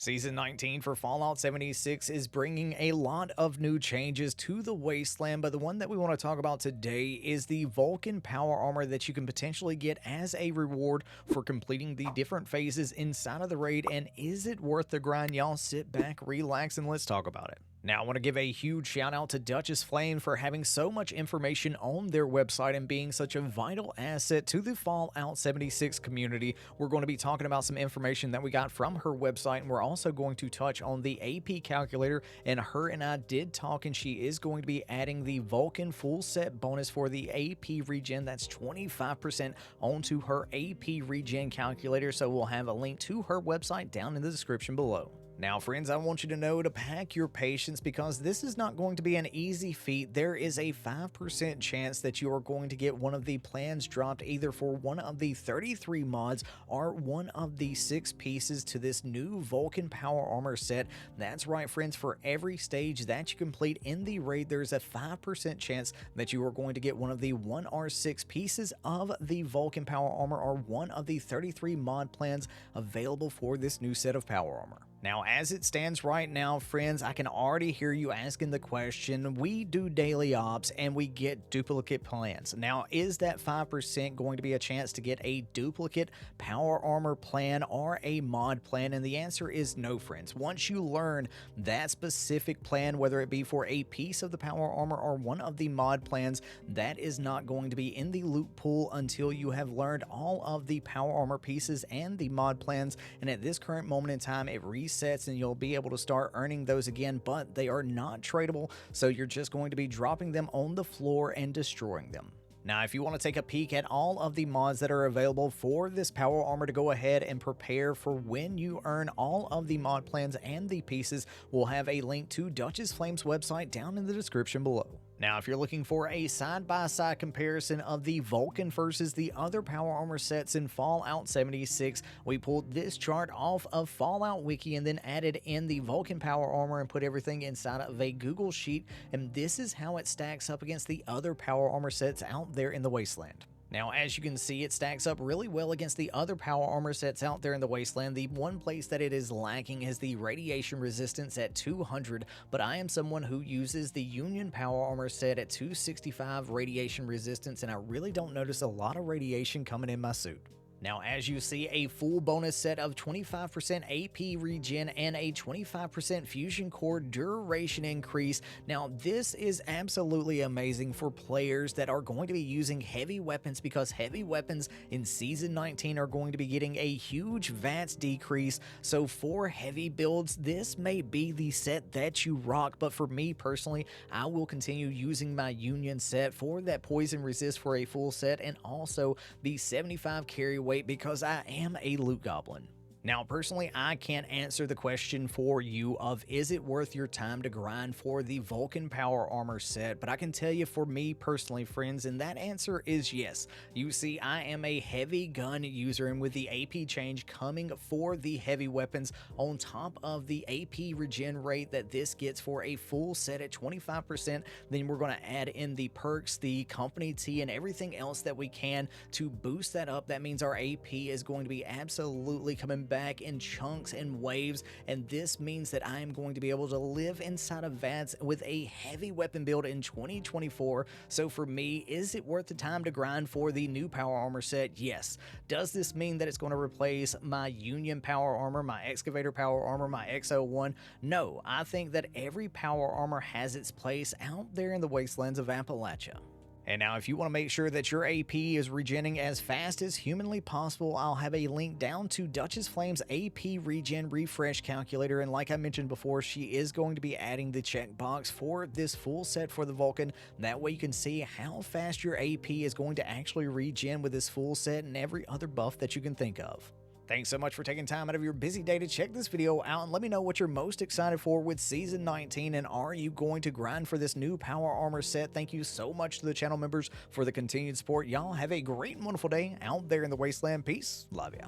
Season 19 for Fallout 76 is bringing a lot of new changes to the Wasteland, but the one that we want to talk about today is the Vulcan Power Armor that you can potentially get as a reward for completing the different phases inside of the raid. And is it worth the grind? Y'all sit back, relax, and let's talk about it. Now, I want to give a huge shout out to Duchess Flame for having so much information on their website and being such a vital asset to the Fallout 76 community. We're going to be talking about some information that we got from her website, and we're also going to touch on the AP calculator. And her and I did talk, and she is going to be adding the Vulcan full set bonus for the AP Regen. That's 25% onto her AP Regen calculator. So we'll have a link to her website down in the description below. Now, friends, I want you to know to pack your patience because this is not going to be an easy feat. There is a 5% chance that you are going to get one of the plans dropped either for one of the 33 mods or one of the 6 pieces to this new Vulcan Power Armor set. That's right, friends. For every stage that you complete in the raid, there's a 5% chance that you are going to get one of the 1 or 6 pieces of the Vulcan Power Armor or one of the 33 mod plans available for this new set of Power Armor. Now, as it stands right now, friends, I can already hear you asking the question, we do daily ops and we get duplicate plans. Now, is that 5% going to be a chance to get a duplicate power armor plan or a mod plan? And the answer is no, friends. Once you learn that specific plan, whether it be for a piece of the power armor or one of the mod plans, that is not going to be in the loot pool until you have learned all of the power armor pieces and the mod plans. And at this current moment in time, it resets and you'll be able to start earning those again, but they are not tradable, so you're just going to be dropping them on the floor and destroying them. Now, if you want to take a peek at all of the mods that are available for this power armor to go ahead and prepare for when you earn all of the mod plans and the pieces, we'll have a link to Duchess Flame's website down in the description below. Now, if you're looking for a side-by-side comparison of the Vulcan versus the other power armor sets in Fallout 76, we pulled this chart off of Fallout Wiki and then added in the Vulcan power armor and put everything inside of a Google Sheet, and this is how it stacks up against the other power armor sets out there in the Wasteland. Now, as you can see, it stacks up really well against the other power armor sets out there in the Wasteland. The one place that it is lacking is the radiation resistance at 200, but I am someone who uses the Union power armor set at 265 radiation resistance, and I really don't notice a lot of radiation coming in my suit. Now, as you see, a full bonus set of 25% AP Regen and a 25% Fusion Core duration increase. Now, this is absolutely amazing for players that are going to be using heavy weapons because heavy weapons in Season 19 are going to be getting a huge VATS decrease. So for heavy builds, this may be the set that you rock, but for me personally, I will continue using my Union set for that poison resist for a full set and also the 75 carry weight because I am a loot goblin. Now, personally, I can't answer the question for you of is it worth your time to grind for the Vulcan Power Armor set, but I can tell you for me personally, friends, and that answer is yes. You see, I am a heavy gun user, and with the AP change coming for the heavy weapons on top of the AP regen rate that this gets for a full set at 25%, then we're going to add in the perks, the company tea, and everything else that we can to boost that up. That means our AP is going to be absolutely coming back in chunks and waves, and this means that I am going to be able to live inside of VATS with a heavy weapon build in 2024. So for me, is it worth the time to grind for the new power armor set? Yes. Does this mean that it's going to replace my Union power armor, my Excavator power armor, my X01? No, I think that every power armor has its place out there in the wastelands of Appalachia. And now, if you want to make sure that your AP is regenning as fast as humanly possible, I'll have a link down to Duchess Flame's AP Regen Refresh Calculator. And like I mentioned before, she is going to be adding the checkbox for this full set for the Vulcan. That way you can see how fast your AP is going to actually regen with this full set and every other buff that you can think of. Thanks so much for taking time out of your busy day to check this video out and let me know what you're most excited for with Season 19 and are you going to grind for this new power armor set. Thank you so much to the channel members for the continued support. Y'all have a great and wonderful day out there in the wasteland. Peace. Love ya.